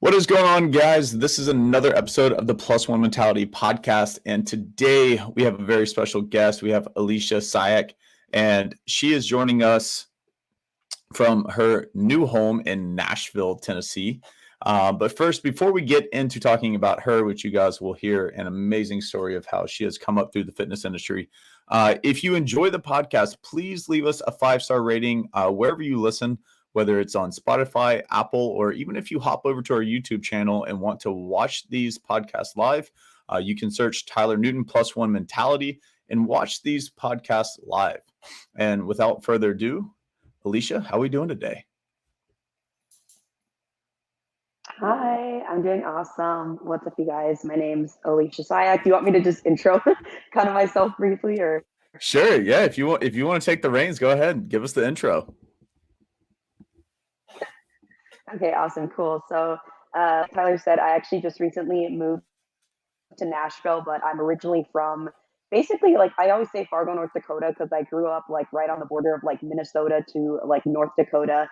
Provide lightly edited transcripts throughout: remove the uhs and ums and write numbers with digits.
What is going on, guys? This is another episode of the Plus One Mentality podcast. And today we have a very special guest. We have Alicia Ciak, and she is joining us from her new home in Nashville, Tennessee. But first, before we get into talking about her, which you guys will hear an amazing story of how she has come up through the fitness industry. If you enjoy the podcast, please leave us a 5-star rating wherever you listen, whether it's on Spotify, Apple, or even if you hop over to our YouTube channel and want to watch these podcasts live, you can search Tyler Newton Plus One Mentality and watch these podcasts live. And without further ado, Alicia, how are we doing today? Hi, I'm doing awesome. What's up, you guys? My name's Alicia Ciak. Do you want me to just intro kind of myself briefly, or? Sure, yeah. If you want to take the reins, go ahead and give us the intro. Okay, awesome, cool. So, Tyler said, I actually just recently moved to Nashville, but I'm originally from basically, like, I always say Fargo, North Dakota, because I grew up like right on the border of like Minnesota to like North Dakota.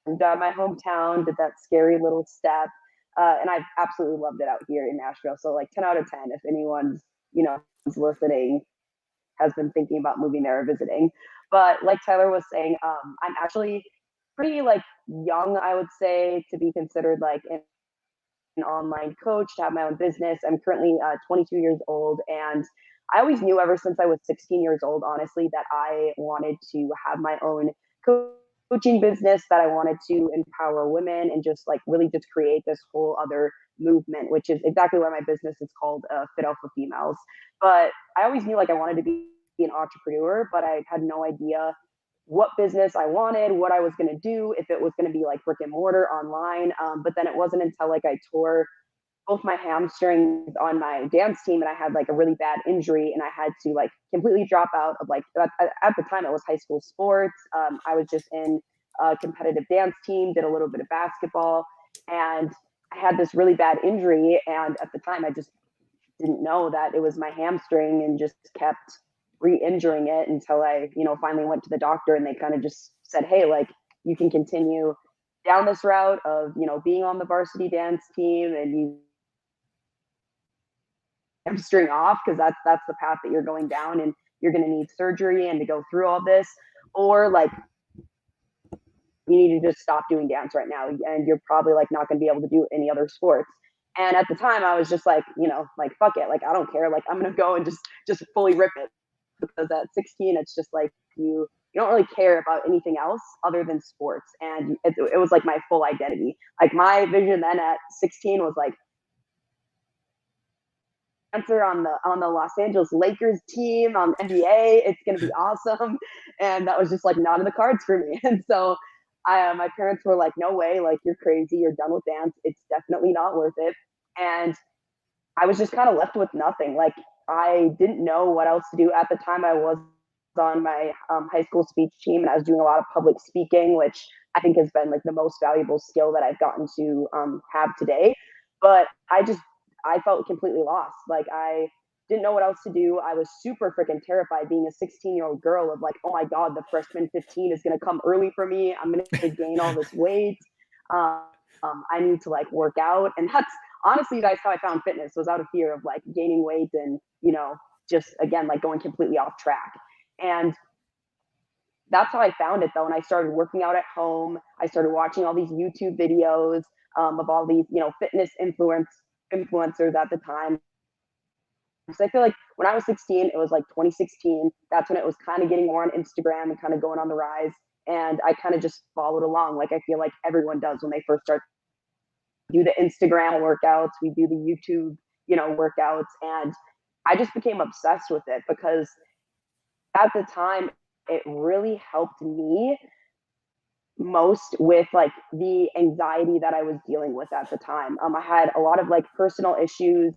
And my hometown, did that scary little step, and I've absolutely loved it out here in Nashville. So, like, 10 out of 10 if anyone's is listening, has been thinking about moving there or visiting. But like Tyler was saying, I'm actually pretty like young, I would say, to be considered like an online coach, to have my own business. I'm currently 22 years old, and I always knew ever since I was 16 years old, honestly, that I wanted to have my own coaching business, that I wanted to empower women and just like really just create this whole other movement, which is exactly why my business is called Fit Alpha Females. But I always knew like I wanted to be an entrepreneur, but I had no idea what business I wanted, what I was going to do, if it was going to be like brick and mortar online. But then it wasn't until like I tore both my hamstrings on my dance team and I had like a really bad injury and I had to like completely drop out of like at the time it was high school sports. I was just in a competitive dance team, did a little bit of basketball, and I had this really bad injury, and at the time I just didn't know that it was my hamstring and just kept re-injuring it until I finally went to the doctor, and they kind of just said, hey, like, you can continue down this route of being on the varsity dance team and you hamstring off, because that's the path that you're going down, and you're going to need surgery and to go through all this, or like you need to just stop doing dance right now and you're probably like not going to be able to do any other sports. And at the time I was just like, like, fuck it, like I don't care, like I'm going to go and just fully rip it, because at 16 it's just like you don't really care about anything else other than sports, and it was like my full identity. Like my vision then at 16 was like answer on the Los Angeles Lakers team on NBA. It's going to be awesome. And that was just like not in the cards for me. And so my parents were like, no way, like you're crazy. You're done with dance. It's definitely not worth it. And I was just kind of left with nothing. Like I didn't know what else to do. At the time I was on my high school speech team, and I was doing a lot of public speaking, which I think has been like the most valuable skill that I've gotten to have today. But I felt completely lost. Like I didn't know what else to do. I was super freaking terrified being a 16-year-old girl of like, oh my God, the freshman 15 is going to come early for me. I'm going to gain all this weight. I need to like work out. And that's honestly, you guys, how I found fitness, was out of fear of like gaining weight and, just again, like going completely off track. And that's how I found it though. And I started working out at home. I started watching all these YouTube videos of all these, fitness influencers at the time. So I feel like when I was 16, it was like 2016. That's when it was kind of getting more on Instagram and kind of going on the rise. And I kind of just followed along, like I feel like everyone does when they first start. Do the Instagram workouts, we do the YouTube, workouts, and I just became obsessed with it because at the time it really helped me most with like the anxiety that I was dealing with at the time. I had a lot of like personal issues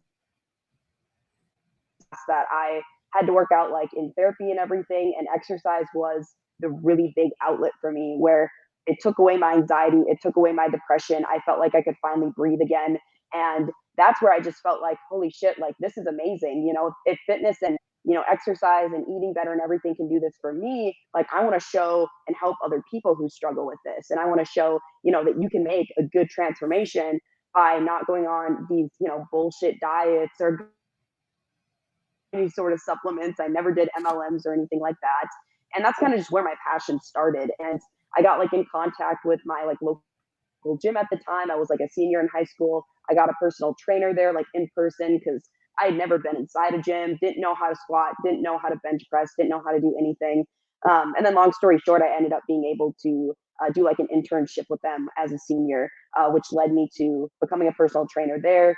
that I had to work out like in therapy and everything, and exercise was the really big outlet for me, where it took away my anxiety, it took away my depression. I felt like I could finally breathe again, and that's where I just felt like, holy shit, like this is amazing. If fitness and exercise and eating better and everything can do this for me, like I want to show and help other people who struggle with this. And I want to show, that you can make a good transformation by not going on these, bullshit diets or any sort of supplements. I never did MLMs or anything like that. And that's kind of just where my passion started. And I got like in contact with my like local gym at the time. I was like a senior in high school. I got a personal trainer there, like in person, because I had never been inside a gym, didn't know how to squat, didn't know how to bench press, didn't know how to do anything. And then, long story short, I ended up being able to do like an internship with them as a senior, which led me to becoming a personal trainer there.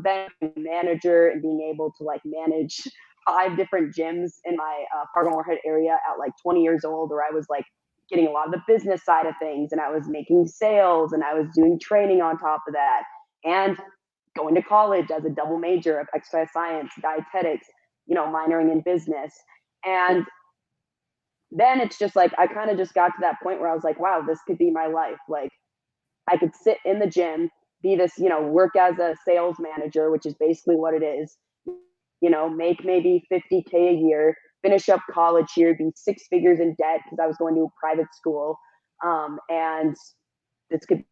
Then manager and being able to like manage 5 different gyms in my Fargo-Moorhead area at like 20 years old, where I was like getting a lot of the business side of things, and I was making sales, and I was doing training on top of that, and going to college as a double major of exercise science, dietetics, minoring in business. And then it's just like I kind of just got to that point where I was like, wow, this could be my life. Like I could sit in the gym, be this, work as a sales manager, which is basically what it is, make maybe 50K a year, finish up college here, be 6 figures in debt because I was going to a private school. And this could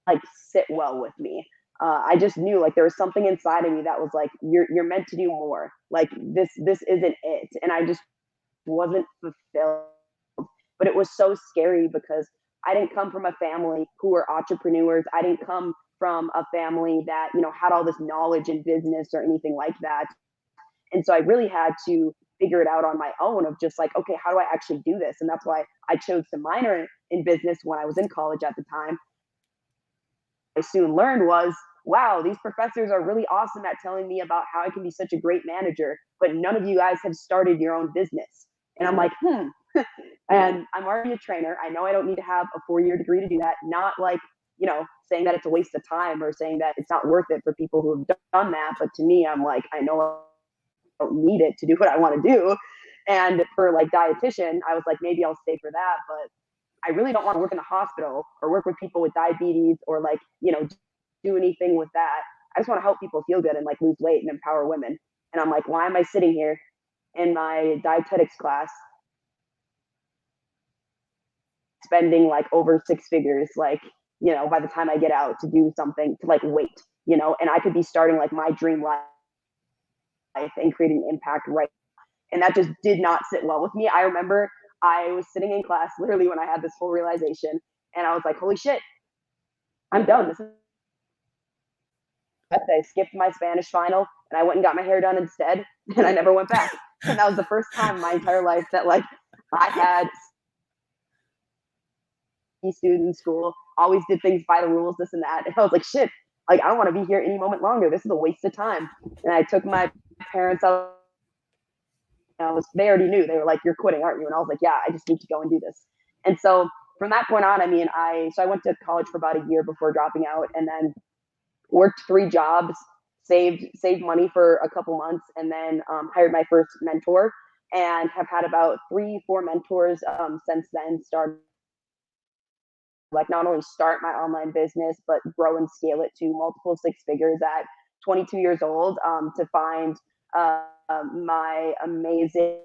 like sit well with me. I just knew like there was something inside of me that was like, you're meant to do more. Like this isn't it. And I just wasn't fulfilled. But it was so scary because I didn't come from a family who were entrepreneurs. I didn't come from a family that, had all this knowledge in business or anything like that. And so I really had to figure it out on my own of just like, okay, how do I actually do this? And that's why I chose to minor in business when I was in college at the time. I soon learned was, wow, these professors are really awesome at telling me about how I can be such a great manager, but none of you guys have started your own business. And I'm like, and I'm already a trainer. I know I don't need to have a 4-year degree to do that. Not like, saying that it's a waste of time or saying that it's not worth it for people who have done that. But to me, I'm like, I know I don't need it to do what I want to do. And for like dietitian, I was like, maybe I'll stay for that. But I really don't want to work in the hospital or work with people with diabetes or like, do anything with that. I just want to help people feel good and like lose weight and empower women. And I'm like, why am I sitting here in my dietetics class spending like over 6 figures, like, by the time I get out to do something to like wait, and I could be starting like my dream life and creating impact right. And that just did not sit well with me. I remember I was sitting in class literally when I had this full realization, and I was like, holy shit, I'm done. This is I skipped my Spanish final and I went and got my hair done instead, and I never went back. And that was the first time in my entire life that like I had student in school, always did things by the rules, this and that. And I was like, shit, like I don't want to be here any moment longer. This is a waste of time. And I took my parents out. They already knew. They were like, you're quitting, aren't you? And I was like, yeah, I just need to go and do this. And so from that point on, I went to college for about a year before dropping out, and then worked 3 jobs, saved money for a couple months, and then hired my first mentor, and have had about 3-4 mentors since then. Started like not only start my online business, but grow and scale it to multiple 6 figures at 22 years old, to find my amazing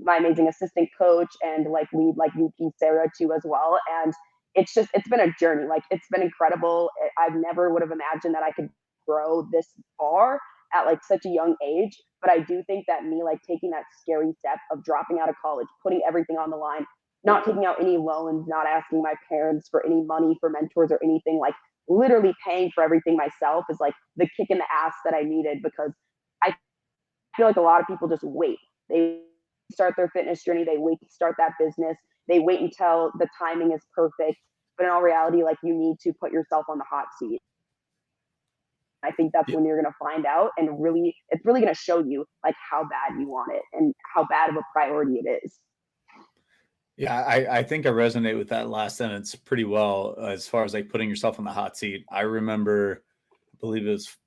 my amazing assistant coach and like lead like VP Sarah too as well. And it's been a journey. Like it's been incredible. I've never would have imagined that I could grow this far at like such a young age. But I do think that me like taking that scary step of dropping out of college, putting everything on the line, not taking out any loans, not asking my parents for any money for mentors or anything, like literally paying for everything myself is like the kick in the ass that I needed, because I feel like a lot of people just wait. They start their fitness journey, they wait to start that business, they wait until the timing is perfect. But in all reality, like you need to put yourself on the hot seat. I think that's when you're going to find out, and really, it's really going to show you like how bad you want it and how bad of a priority it is. Yeah, I think I resonate with that last sentence pretty well as far as like putting yourself on the hot seat. I remember, I believe it was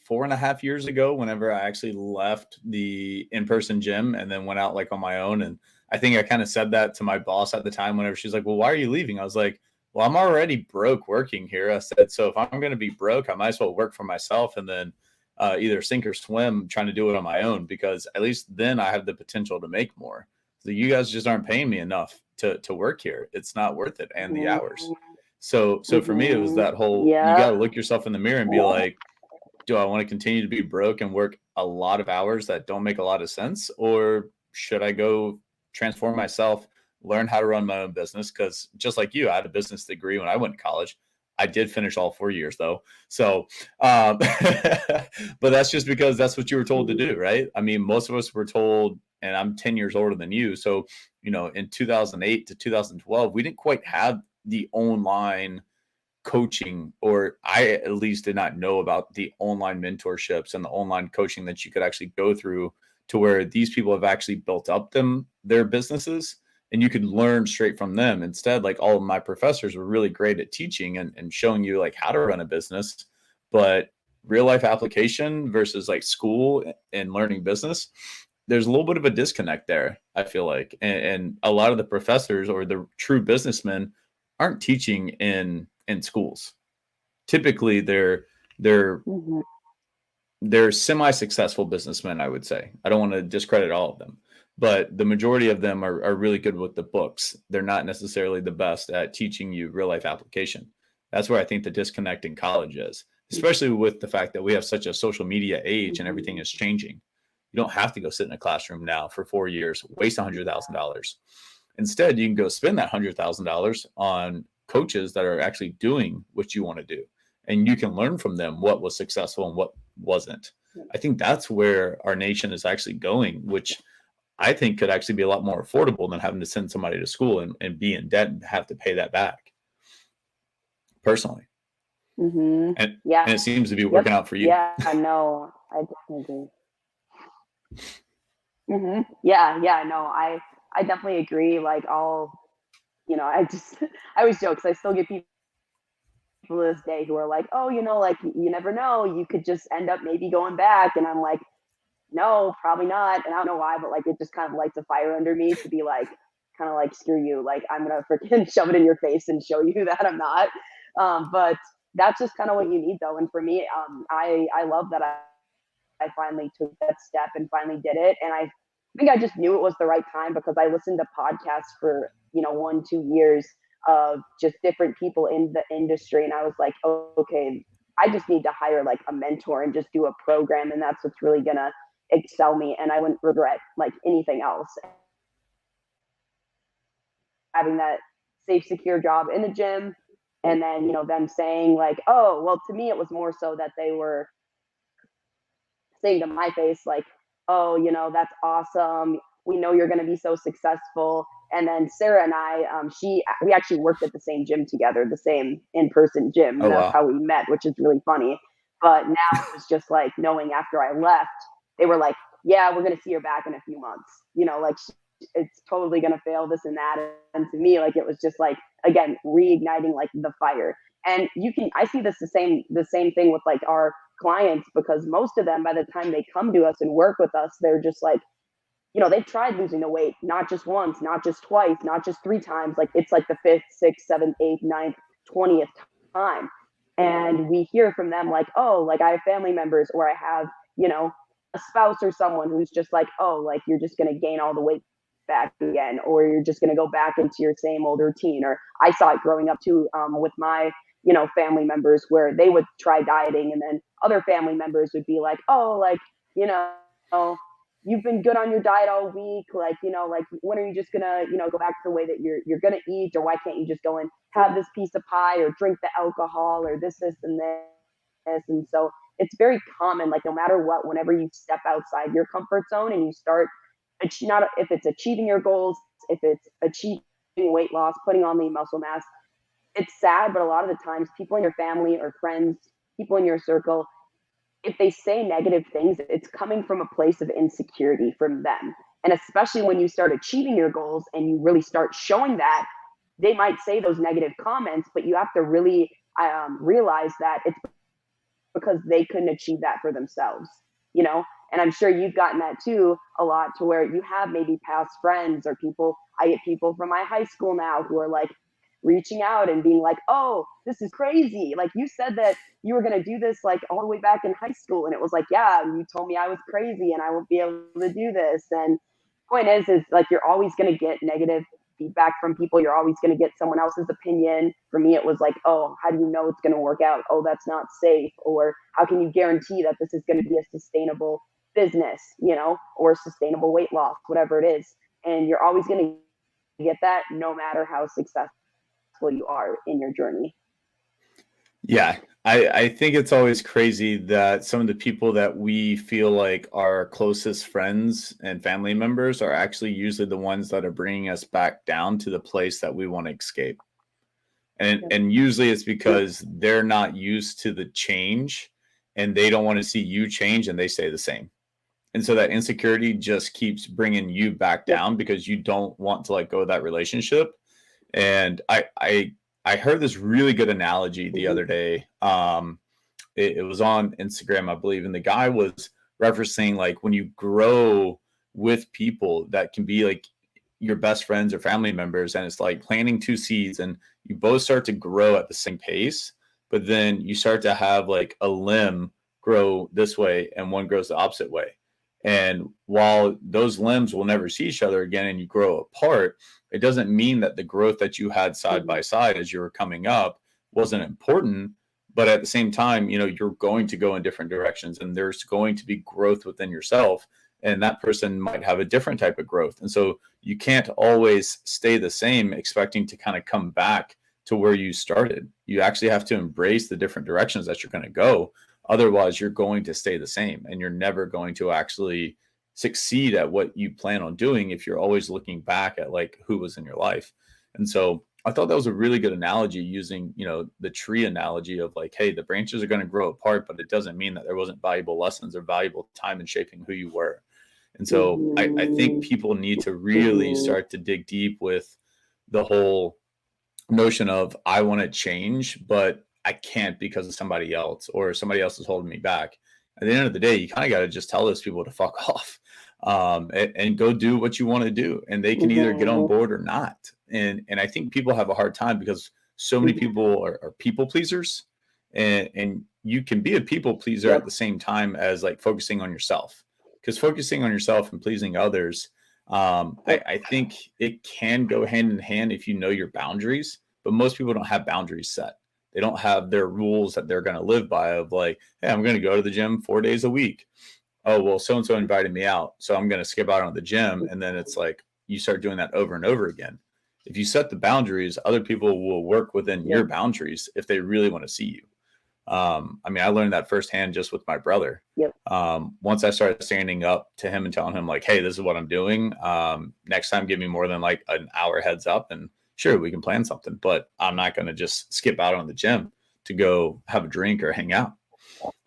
4.5 years ago, whenever I actually left the in-person gym and then went out like on my own. And I think I kind of said that to my boss at the time whenever she's like, well, why are you leaving? I was like, well, I'm already broke working here. I said, so if I'm going to be broke, I might as well work for myself. And then either sink or swim trying to do it on my own, because at least then I have the potential to make more. So you guys just aren't paying me enough to work here. It's not worth it, and the hours. So for me, it was that whole, you got Yeah. to look yourself in the mirror and be like, do I want to continue to be broke and work a lot of hours that don't make a lot of sense? Or should I go transform myself, learn how to run my own business? Because just like you, I had a business degree when I went to college. I did finish all 4 years though. So, but that's just because that's what you were told to do, right? I mean, most of us were told, and I'm 10 years older than you. So, in 2008 to 2012, we didn't quite have the online coaching, or I at least did not know about the online mentorships and the online coaching that you could actually go through, to where these people have actually built up their businesses, and you could learn straight from them. Instead, like, all of my professors were really great at teaching and showing you like how to run a business, but real life application versus like school and learning business, there's a little bit of a disconnect there, I feel like. And a lot of the professors or the true businessmen aren't teaching in schools. Typically, they're Hmm. they're semi-successful businessmen, I would say. I don't want to discredit all of them, but the majority of them are really good with the books. They're not necessarily the best at teaching you real life application. That's where I think the disconnect in college is, especially with the fact that we have such a social media age and everything is changing. You don't have to go sit in a classroom now for 4 years, waste $100,000. Instead, you can go spend that $100,000 on coaches that are actually doing what you want to do, and you can learn from them what was successful and what wasn't. I think that's where our nation is actually going, which I think could actually be a lot more affordable than having to send somebody to school and be in debt and have to pay that back, personally. Hmm. And Yeah. and it seems to be Yep. working out for you. Yeah. No, I definitely agree. Yeah. Yeah. No, I definitely agree. Like, I just, I always joke because I still get people to this day who are like, oh, like, you never know, you could just end up maybe going back. And I'm like, no, probably not. And I don't know why, but like, it just kind of lights a fire under me to be like, kind of like, screw you. Like, I'm going to freaking shove it in your face and show you that I'm not. But that's just kind of what you need though. And for me, I love that I finally took that step and finally did it. And I think I just knew it was the right time because I listened to podcasts for, 1, 2 years of just different people in the industry. And I was like, oh, okay, I just need to hire like a mentor and just do a program. And that's what's really going to excel me. And I wouldn't regret like anything else. Having that safe, secure job in the gym. And then, them saying like, oh, well, to me, it was more so that they were saying to my face like, "Oh, that's awesome. We know you're going to be so successful." And then Sarah and I, we actually worked at the same gym together, the same in-person gym, Oh, and that's wow. how we met, which is really funny. But now it was just like knowing after I left, they were like, "Yeah, we're going to see her back in a few months." Like it's totally going to fail this and that. And to me, like it was just like again reigniting like the fire. And I see this the same thing with like our clients because most of them by the time they come to us and work with us they're just like they've tried losing the weight not just once, not just twice, not just 3 times, like it's like the fifth, sixth, seventh, eighth, ninth, 20th time. And we hear from them like, oh, like I have family members or I have a spouse or someone who's just like, oh, like you're just going to gain all the weight back again or you're just going to go back into your same old routine. Or I saw it growing up too, with my family members where they would try dieting and then other family members would be like, oh, like, you know, you've been good on your diet all week. Like, like when are you just gonna, go back to the way that you're gonna eat, or why can't you just go and have this piece of pie or drink the alcohol or this and this? And so it's very common, like no matter what, whenever you step outside your comfort zone and you start not if it's achieving your goals, if it's achieving weight loss, putting on the muscle mass, it's sad, but a lot of the times people in your family or friends, people in your circle, if they say negative things, it's coming from a place of insecurity from them. And especially when you start achieving your goals and you really start showing that, they might say those negative comments, but you have to really realize that it's because they couldn't achieve that for themselves, you know? And I'm sure you've gotten that too a lot to where you have maybe past friends or people. I get people from my high school now who are like, reaching out and being like, oh, this is crazy. Like, you said that you were going to do this like all the way back in high school. And it was like, yeah, you told me I was crazy and I won't be able to do this. And point is like, you're always going to get negative feedback from people. You're always going to get someone else's opinion. For me, it was like, oh, how do you know it's going to work out? Oh, that's not safe. Or how can you guarantee that this is going to be a sustainable business, or sustainable weight loss, whatever it is. And you're always going to get that no matter how successful you are in your journey. Yeah, I think it's always crazy that some of the people that we feel like our closest friends and family members are actually usually the ones that are bringing us back down to the place that we want to escape. And usually it's because they're not used to the change and they don't want to see you change and they stay the same. And so that insecurity just keeps bringing you back down because you don't want to let go of that relationship. And I heard this really good analogy the other day. It was on Instagram, I believe, and the guy was referencing like when you grow with people that can be like your best friends or family members, and it's like planting two seeds, and you both start to grow at the same pace, but then you start to have like a limb grow this way and one grows the opposite way. And while those limbs will never see each other again and you grow apart, it doesn't mean that the growth that you had side by side as you were coming up wasn't important. But at the same time, you're going to go in different directions and there's going to be growth within yourself. And that person might have a different type of growth. And so you can't always stay the same, expecting to kind of come back to where you started. You actually have to embrace the different directions that you're going to go. Otherwise, you're going to stay the same and you're never going to actually succeed at what you plan on doing if you're always looking back at like who was in your life. And so I thought that was a really good analogy using, the tree analogy of like, hey, the branches are going to grow apart, but it doesn't mean that there wasn't valuable lessons or valuable time in shaping who you were. And so I think people need to really start to dig deep with the whole notion of I want to change, but I can't because of somebody else or somebody else is holding me back. At the end of the day, you kind of got to just tell those people to fuck off and go do what you want to do. And they can either get on board or not. And I think people have a hard time because so many people are people pleasers and you can be a people pleaser at the same time as like focusing on yourself, because focusing on yourself and pleasing others, I think it can go hand in hand if you know your boundaries, but most people don't have boundaries set. They don't have their rules that they're going to live by of like, hey, I'm going to go to the gym 4 days a week. Oh, well, so-and-so invited me out, so I'm going to skip out on the gym. And then it's like you start doing that over and over again. If you set the boundaries, other people will work within your boundaries if they really want to see you. I learned that firsthand just with my brother. Once I started standing up to him and telling him like, hey, this is what I'm doing. Next time, give me more than like an hour heads up and sure, we can plan something, but I'm not going to just skip out on the gym to go have a drink or hang out.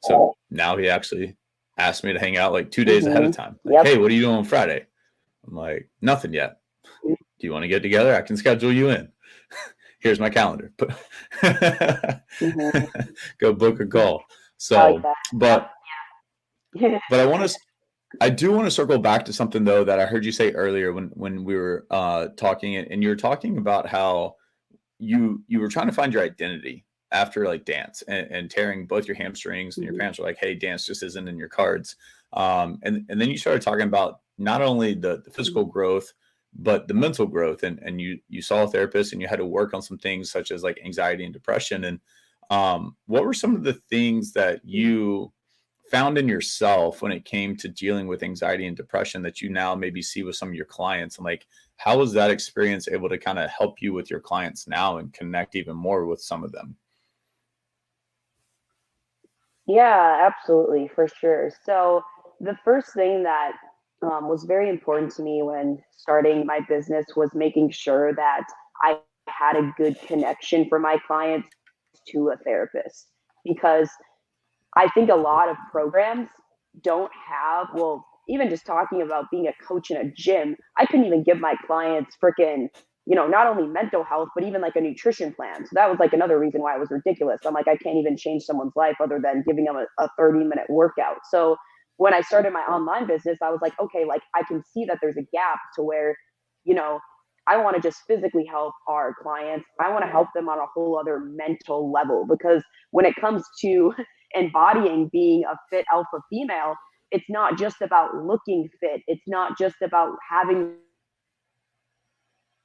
So now he actually asked me to hang out like 2 days ahead of time. Like, hey, what are you doing on Friday? I'm like, nothing yet. Do you want to get together? I can schedule you in. Here's my calendar. Go book a call. So, but I do want to circle back to something though that I heard you say earlier when we were talking, and you were talking about how you were trying to find your identity after like dance and tearing both your hamstrings, and your parents were like, hey, dance just isn't in your cards. And then you started talking about not only the physical growth, but the mental growth. And you saw a therapist and you had to work on some things such as like anxiety and depression. And what were some of the things that you found in yourself when it came to dealing with anxiety and depression that you now maybe see with some of your clients? And like, how was that experience able to kind of help you with your clients now and connect even more with some of them? Yeah, absolutely, for sure. So the first thing that was very important to me when starting my business was making sure that I had a good connection for my clients to a therapist, because I think a lot of programs don't have, well, even just talking about being a coach in a gym, I couldn't even give my clients freaking, not only mental health, but even like a nutrition plan. So that was like another reason why it was ridiculous. I'm like, I can't even change someone's life other than giving them a 30-minute workout. So when I started my online business, I was like, okay, like I can see that there's a gap to where, you know, I want to just physically help our clients. I want to help them on a whole other mental level, because when it comes to embodying being a fit alpha female, it's not just about looking fit. It's not just about having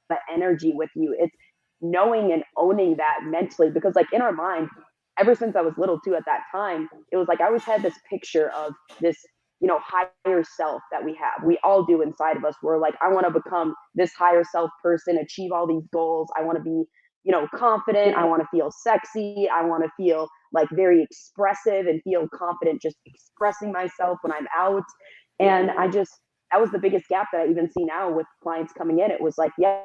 the energy with you. It's knowing and owning that mentally, because like in our mind, ever since I was little too, at that time, it was like I always had this picture of this, higher self that we all do inside of us. We're like, I want to become this higher self person, achieve all these goals. I want to be, confident. I want to feel sexy. I want to feel like very expressive and feel confident just expressing myself when I'm out. And that was the biggest gap that I even see now with clients coming in. It was like, yeah,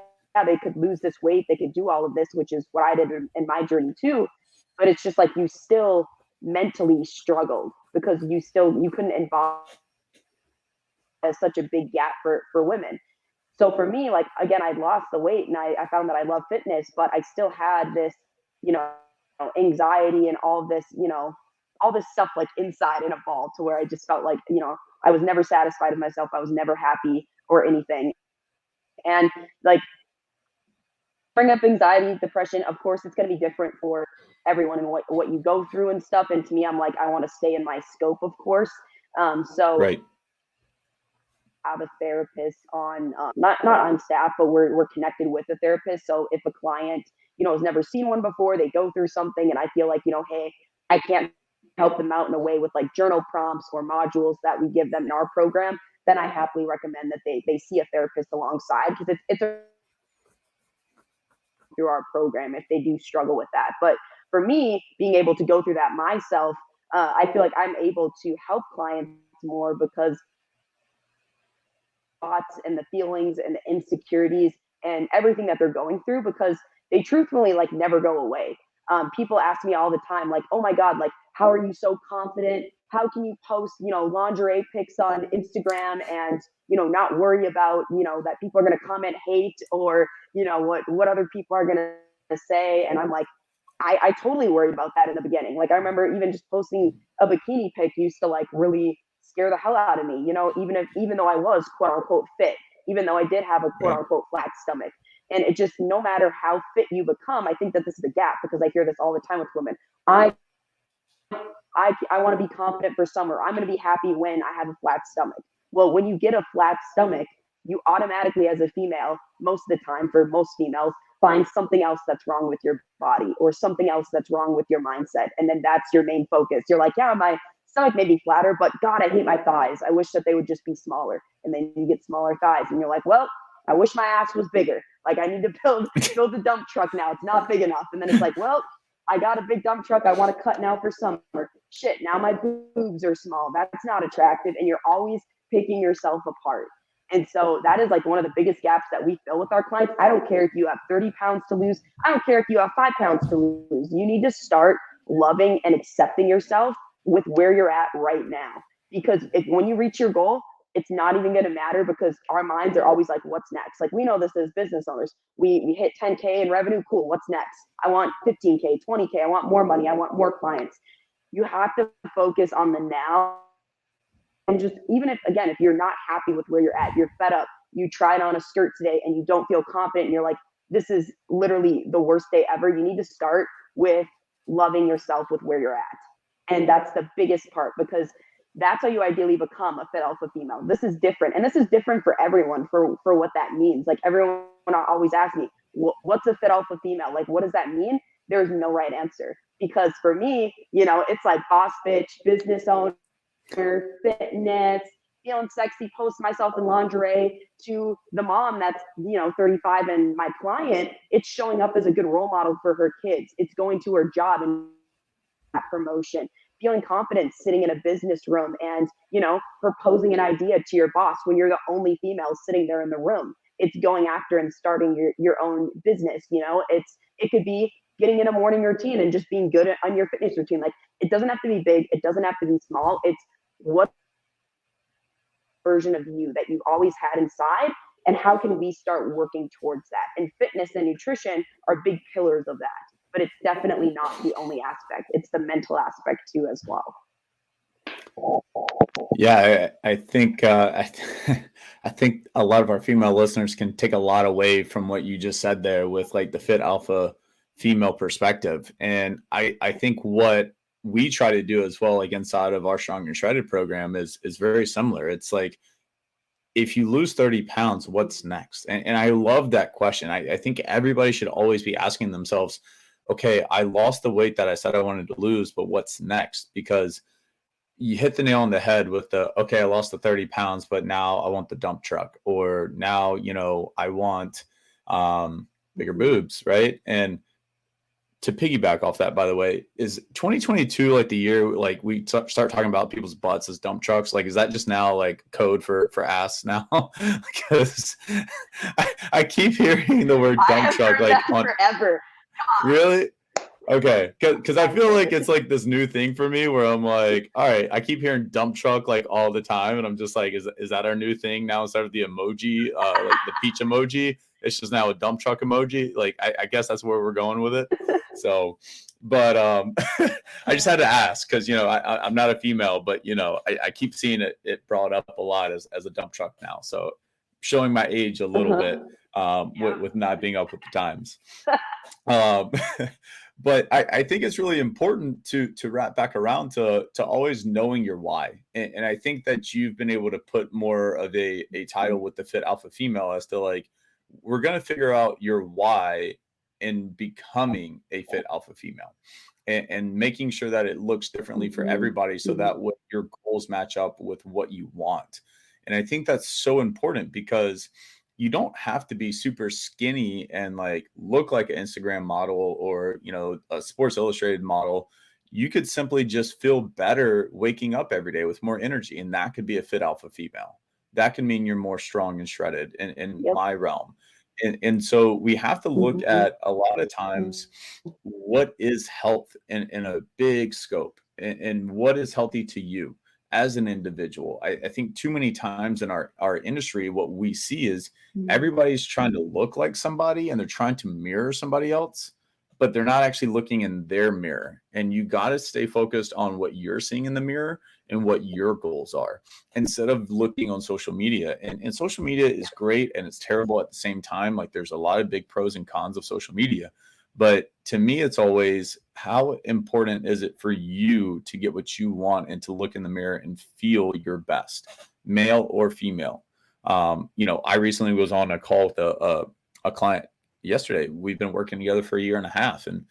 they could lose this weight, they could do all of this, which is what I did in my journey too. But it's just like you still mentally struggled because you couldn't embody as such a big gap for women. So for me, like again, I lost the weight and I found that I love fitness, but I still had this, you know, anxiety and all this stuff like inside in a ball, to where I just felt like, I was never satisfied with myself. I was never happy or anything. And like, bring up anxiety, depression. Of course, it's going to be different for everyone and what you go through and stuff. And to me, I'm like, I want to stay in my scope, of course. So Right. have a therapist on, not on staff, but we're connected with a therapist. So if a client, has never seen one before, they go through something, and I feel like, hey, I can't help them out in a way with like journal prompts or modules that we give them in our program, then I happily recommend that they see a therapist alongside, because it's through our program if they do struggle with that. But for me, being able to go through that myself, I feel like I'm able to help clients more, because thoughts and the feelings and the insecurities and everything that they're going through, because they truthfully like never go away. People ask me all the time, like, oh my God, like, how are you so confident? How can you post, lingerie pics on Instagram and, not worry about, that people are going to comment hate, or, what other people are going to say. And I'm like, I totally worried about that in the beginning. Like I remember even just posting a bikini pic used to like really scare the hell out of me, even though I was quote unquote fit, even though I did have a quote Right. unquote flat stomach. And it just, no matter how fit you become, I think that this is a gap, because I hear this all the time with women. I want to be confident for summer. I'm going to be happy when I have a flat stomach. Well, when you get a flat stomach, you automatically, as a female, most of the time, for most females, find something else that's wrong with your body or something else that's wrong with your mindset. And then that's your main focus. You're like, yeah, my stomach may be flatter, but God, I hate my thighs. I wish that they would just be smaller. And then you get smaller thighs and you're like, well, I wish my ass was bigger. Like I need to build the dump truck now. It's not big enough. And then it's like, well, I got a big dump truck I want to cut now for summer. Shit, now my boobs are small. That's not attractive. And you're always picking yourself apart. And so that is like one of the biggest gaps that we fill with our clients. I don't care if you have 30 pounds to lose. I don't care if you have 5 pounds to lose. You need to start loving and accepting yourself with where you're at right now. Because when you reach your goal, it's not even going to matter, because our minds are always like, what's next? Like we know this as business owners. We hit 10K in revenue. Cool. What's next? I want 15K, 20K. I want more money. I want more clients. You have to focus on the now. And just, even if you're not happy with where you're at, you're fed up, you tried on a skirt today and you don't feel confident and you're like, this is literally the worst day ever. You need to start with loving yourself with where you're at. And that's the biggest part, because that's how you ideally become a fit alpha female. This is different. And this is different for everyone, for what that means. Like everyone always asks me, what's a fit alpha female? Like, what does that mean? There's no right answer. Because for me, it's like boss bitch, business owner, fitness, feeling sexy, post myself in lingerie, to the mom that's, 35 and my client, it's showing up as a good role model for her kids. It's going to her job and promotion, feeling confident sitting in a business room and, proposing an idea to your boss when you're the only female sitting there in the room. It's going after and starting your own business. It could be getting in a morning routine and just being good on your fitness routine. Like it doesn't have to be big. It doesn't have to be small. It's what version of you that you've always had inside, and how can we start working towards that? And fitness and nutrition are big pillars of that, but it's definitely not the only aspect. It's the mental aspect too as well. Yeah, I think I think a lot of our female listeners can take a lot away from what you just said there with like the fit alpha female perspective. And I think what we try to do as well, like inside of our Strong and Shredded program, is very similar. It's like if you lose 30 pounds, what's next? And I love that question. I think everybody should always be asking themselves, okay, I lost the weight that I said I wanted to lose, but what's next? Because you hit the nail on the head with the, okay, I lost the 30 pounds, but now I want the dump truck, or now, I want bigger Mhm. boobs, right? And to piggyback off that, by the way, is 2022 like the year like we start talking about people's butts as dump trucks? Like, is that just now like code for ass now? Because I keep hearing the word I dump have truck heard like that on forever. really. Okay, because I feel like Ever. it's like this new thing for me where I'm like, all right, I keep hearing dump truck like all the time, and I'm just like, is that our new thing now? Instead of the emoji, like the peach emoji, it's just now a dump truck emoji. Like, I guess that's where we're going with it. So, but I just had to ask because I'm not a female, but I keep seeing it brought up a lot as a dump truck now. So, showing my age a little bit Uh-huh. with not being up with the times. Um, but I think it's really important to wrap back around to always knowing your why. And I think that you've been able to put more of a title with the fit alpha female as to like, we're going to figure out your why in becoming a fit alpha female, and making sure that it looks differently for Mhm. everybody so Mhm. that what your goals match up with what you want. And I think that's so important because you don't have to be super skinny and like look like an Instagram model or, a Sports Illustrated model. You could simply just feel better waking up every day with more energy. And that could be a fit alpha female. That can mean you're more strong and shredded in Yep. my realm. And so we have to look Mhm. at a lot of times what is health in a big scope, and what is healthy to you as an individual. I think too many times in our industry, what we see is Mhm. everybody's trying to look like somebody and they're trying to mirror somebody else, but they're not actually looking in their mirror. And you got to stay focused on what you're seeing in the mirror and what your goals are instead of looking on social media. And social media is great and it's terrible at the same time. Like, there's a lot of big pros and cons of social media. But to me, it's always, how important is it for you to get what you want and to look in the mirror and feel your best, male or female? I recently was on a call with a client yesterday. We've been working together for a year and a half, and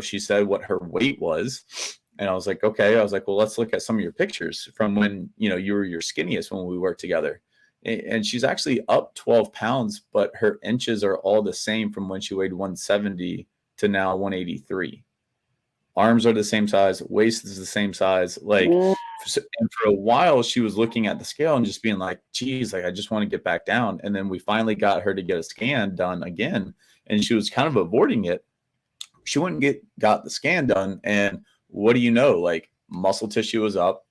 she said what her weight was, and I was like, okay. I was like, well, let's look at some of your pictures from when you were your skinniest when we worked together. And she's actually up 12 pounds, but her inches are all the same from when she weighed 170 to now 183. Arms are the same size, waist is the same size. Like, Mm. and for a while, she was looking at the scale and just being like, geez, like, I just want to get back down. And then we finally got her to get a scan done again. And she was kind of avoiding it. She went and got the scan done. And what do you know? Like, muscle tissue is up,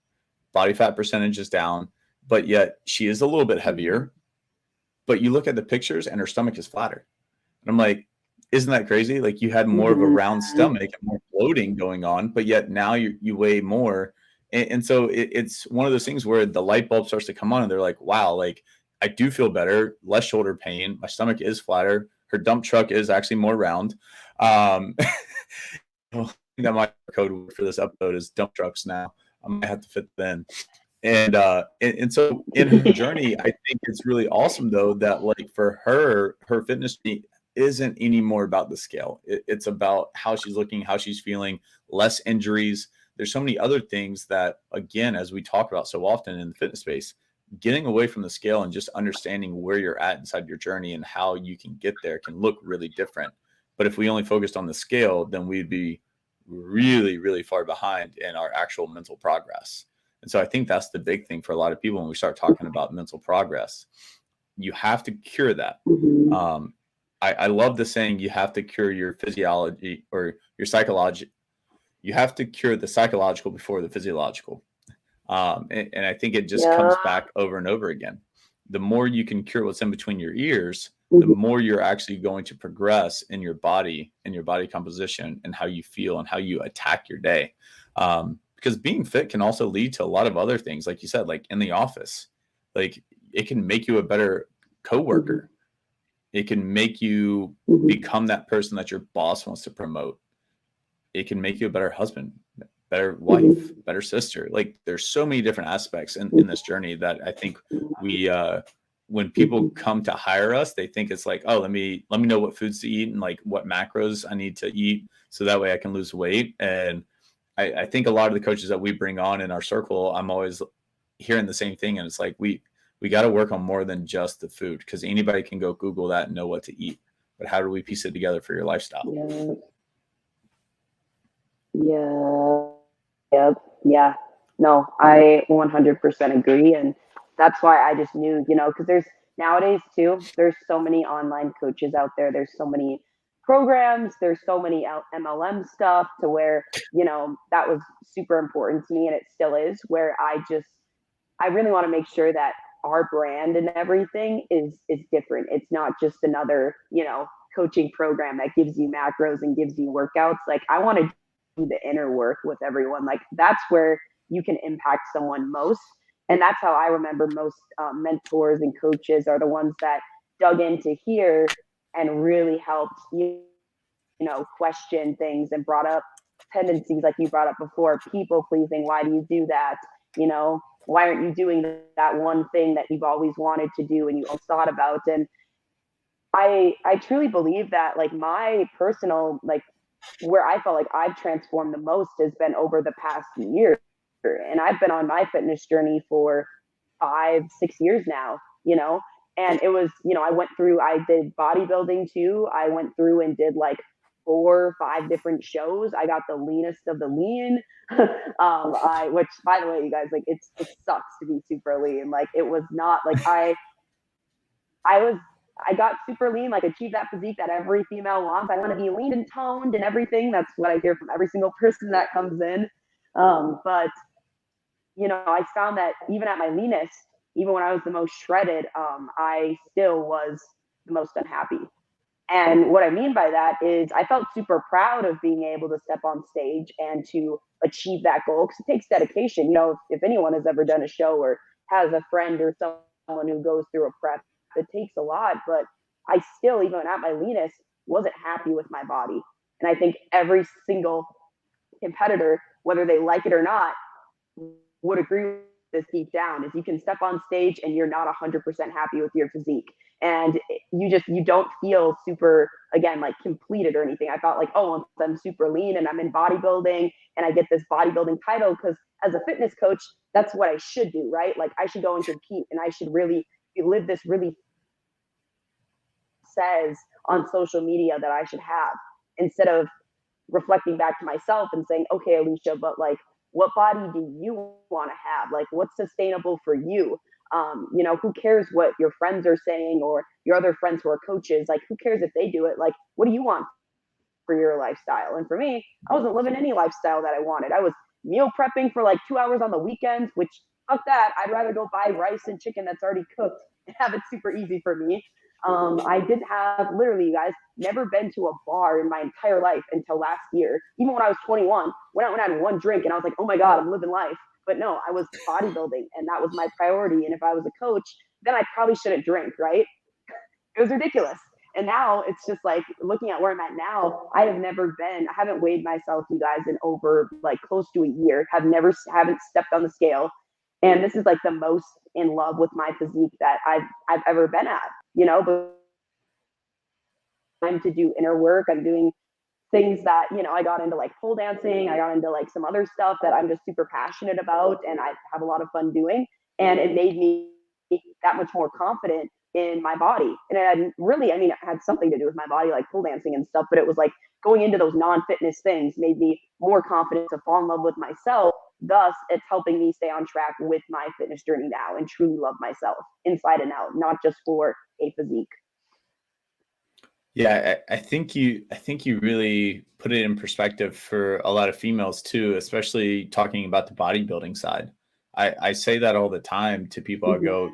body fat percentage is down, but yet she is a little bit Mhm. heavier. But you look at the pictures and her stomach is flatter. And I'm like, isn't that crazy? Like, you had more of a Mhm. round stomach and more bloating going on, but yet now you weigh more. And so it's one of those things where the light bulb starts to come on and they're like, wow, like, I do feel better, less shoulder pain. My stomach is flatter. Her dump truck is actually more round. Um, that my code word for this episode is dump trucks now. I might have to fit that in. And so in her journey, I think it's really awesome though that, like, for her fitness journey isn't anymore about the scale. It's about how she's looking, how she's feeling, less injuries. There's so many other things that, again, as we talk about so often in the fitness space, getting away from the scale and just understanding where you're at inside your journey and how you can get there can look really different. But if we only focused on the scale, then we'd be really, really far behind in our actual mental progress. And so I think that's the big thing for a lot of people when we start talking about mental progress. You have to cure that. Mhm. I love the saying, you have to cure your physiology or your psychology. You have to cure the psychological before the physiological. And I think it just Yeah. comes back over and over again. The more you can cure what's in between your ears, the Mhm. more you're actually going to progress in your body and your body composition and how you feel and how you attack your day. because being fit can also lead to a lot of other things, like you said, like in the office. Like it can make you a better coworker. It can make you become that person that your boss wants to promote. It can make you a better husband, better wife, better sister. Like there's so many different aspects in this journey that I think we when people come to hire us, they think it's like, oh, let me know what foods to eat and like what macros I need to eat so that way I can lose weight. And I think a lot of the coaches that we bring on in our circle, I'm always hearing the same thing. And it's like we got to work on more than just the food, because anybody can go Google that and know what to eat. But how do we piece it together for your lifestyle? Yeah. No, I 100% agree. And that's why I just knew, because there's nowadays too, there's so many online coaches out there. There's so many programs. There's so many MLM stuff to where, that was super important to me. And it still is, where I really want to make sure that our brand and everything is different. It's not just another, coaching program that gives you macros and gives you workouts. Like I want to do the inner work with everyone. Like that's where you can impact someone most. And that's how I remember most mentors and coaches are the ones that dug into here and really helped question things and brought up tendencies like you brought up before, people pleasing. Why do you do that? Why aren't you doing that one thing that you've always wanted to do and you always thought about? And I truly believe that like my personal, like where I felt like I've transformed the most has been over the past year. And I've been on my fitness journey for 5-6 years now, and it was, I did bodybuilding too. I went through and did like 4 or 5 different shows. I got the leanest of the lean. Which by the way, you guys, like it sucks to be super lean. Like it was not like I got super lean, like achieved that physique that every female wants. I want to be lean and toned and everything. That's what I hear from every single person that comes in. But I found that even at my leanest, even when I was the most shredded, I still was the most unhappy. And what I mean by that is I felt super proud of being able to step on stage and to achieve that goal, because it takes dedication. If anyone has ever done a show or has a friend or someone who goes through a prep, it takes a lot. But I still, even at my leanest, wasn't happy with my body. And I think every single competitor, whether they like it or not, would agree with this deep down, is you can step on stage and you're not 100% happy with your physique, and you don't feel super, again, like completed or anything. I felt like, oh, I'm super lean and I'm in bodybuilding and I get this bodybuilding title because as a fitness coach, that's what I should do, right? Like I should go and compete and I should really live this really says on social media that I should have, instead of reflecting back to myself and saying, okay, Alicia, but like, what body do you want to have? Like, what's sustainable for you? Who cares what your friends are saying or your other friends who are coaches? Like, who cares if they do it? Like, what do you want for your lifestyle? And for me, I wasn't living any lifestyle that I wanted. I was meal prepping for like 2 hours on the weekends, which fuck that. I'd rather go buy rice and chicken that's already cooked and have it super easy for me. I didn't have, literally, you guys, never been to a bar in my entire life until last year. Even when I was 21, went out and had one drink and I was like, oh my God, I'm living life. But no, I was bodybuilding and that was my priority. And if I was a coach, then I probably shouldn't drink, right? It was ridiculous. And now it's just like looking at where I'm at now, I haven't weighed myself, you guys, in over like close to a year, haven't stepped on the scale. And this is like the most in love with my physique that I've ever been at, but time to do inner work. I'm doing things that, I got into like pole dancing. I got into like some other stuff that I'm just super passionate about and I have a lot of fun doing. And it made me that much more confident in my body. And it had really, it had something to do with my body, like pole dancing and stuff, but it was like going into those non-fitness things made me more confident to fall in love with myself. Thus, it's helping me stay on track with my fitness journey now and truly love myself inside and out, not just for a physique. Yeah, I think you really put it in perspective for a lot of females too, especially talking about the bodybuilding side. I say that all the time to people. I go,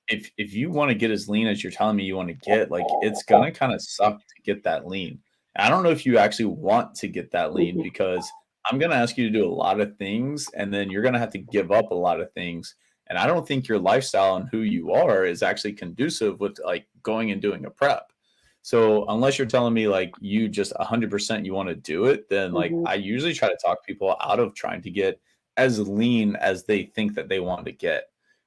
if you want to get as lean as you're telling me you want to get, like it's gonna kind of suck to get that lean. I don't know if you actually want to get that lean, because I'm going to ask you to do a lot of things, and then you're going to have to give up a lot of things. And I don't think your lifestyle and who you are is actually conducive with like going and doing a prep. So unless you're telling me like you just 100% you want to do it, then like Hmm. I usually try to talk people out of trying to get as lean as they think that they want to get.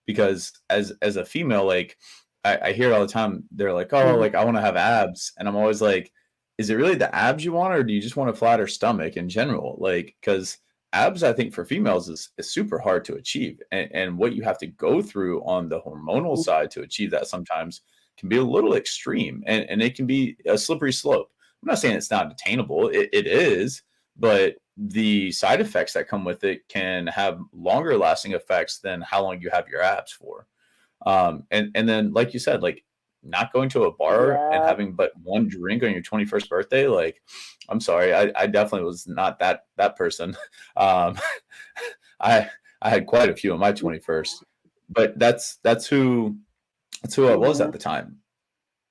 Because as a female, like I hear it all the time, they're like, oh, Hmm. like I want to have abs. And I'm always like, is it really the abs you want, or do you just want a flatter stomach in general? Like, because abs, I think for females is super hard to achieve. And what you have to go through on the hormonal side to achieve that sometimes can be a little extreme, and it can be a slippery slope. I'm not saying it's not attainable, it is, but the side effects that come with it can have longer lasting effects than how long you have your abs for. And then like you said, like not going to a bar and Yeah. having but one drink on your 21st birthday, like I'm sorry, I definitely was not that person. Um, I I had quite a few on my 21st, but that's who I was Hmm. at the time.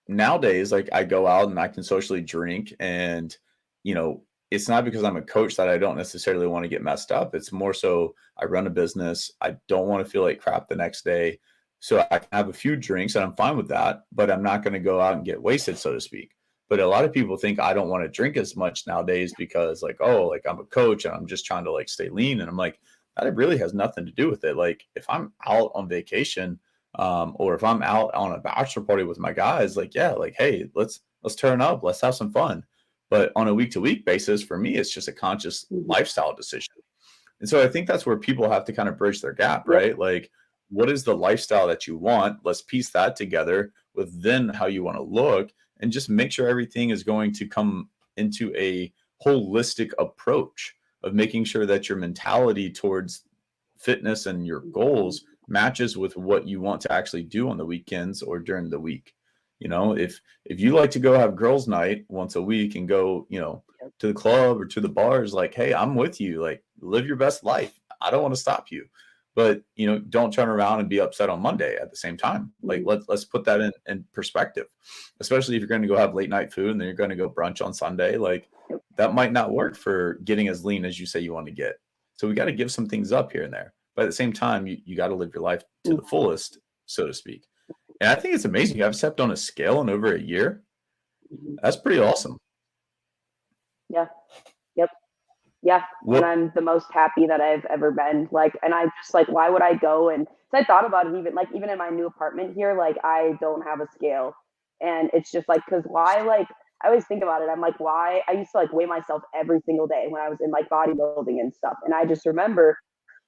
Nowadays, like I go out and I can socially drink, and you know, it's not because I'm a coach that I don't necessarily want to get messed up. It's more so I run a business. I don't want to feel like crap the next day. So I can have a few drinks and I'm fine with that, but I'm not going to go out and get wasted, so to speak. But a lot of people think I don't want to drink as much nowadays because like, oh, like I'm a coach and I'm just trying to like stay lean. And I'm like, that really has nothing to do with it. Like if I'm out on vacation, or if I'm out on a bachelor party with my guys, like, yeah, like, hey, let's turn up, let's have some fun. But on a week to week basis, for me, it's just a conscious Hmm. lifestyle decision. And so I think that's where people have to kind of bridge their gap, Yep. right? Like, what is the lifestyle that you want? Let's piece that together with then how you want to look, and just make sure everything is going to come into a holistic approach of making sure that your mentality towards fitness and your goals matches with what you want to actually do on the weekends or during the week. You know, if you like to go have girls' night once a week and go, Yep. to the club or to the bars, like, hey, I'm with you. Like, live your best life. I don't want to stop you. But don't turn around and be upset on Monday at the same time. Like Hmm. let's put that in perspective. Especially if you're going to go have late night food and then you're going to go brunch on Sunday. Like Yep. that might not work for getting as lean as you say you want to get. So we got to give some things up here and there. But at the same time, you got to live your life to the fullest, so to speak. And I think it's amazing. You have stepped on a scale in over a year. Hmm. That's pretty awesome. Yeah. Yep. Yeah, and What? I'm the most happy that I've ever been. Like, and I just like, why would I go? And so I thought about it, even in my new apartment here, like I don't have a scale, and it's just like, cause why? Like, I always think about it. I'm like, why? I used to like weigh myself every single day when I was in like bodybuilding and stuff, and I just remember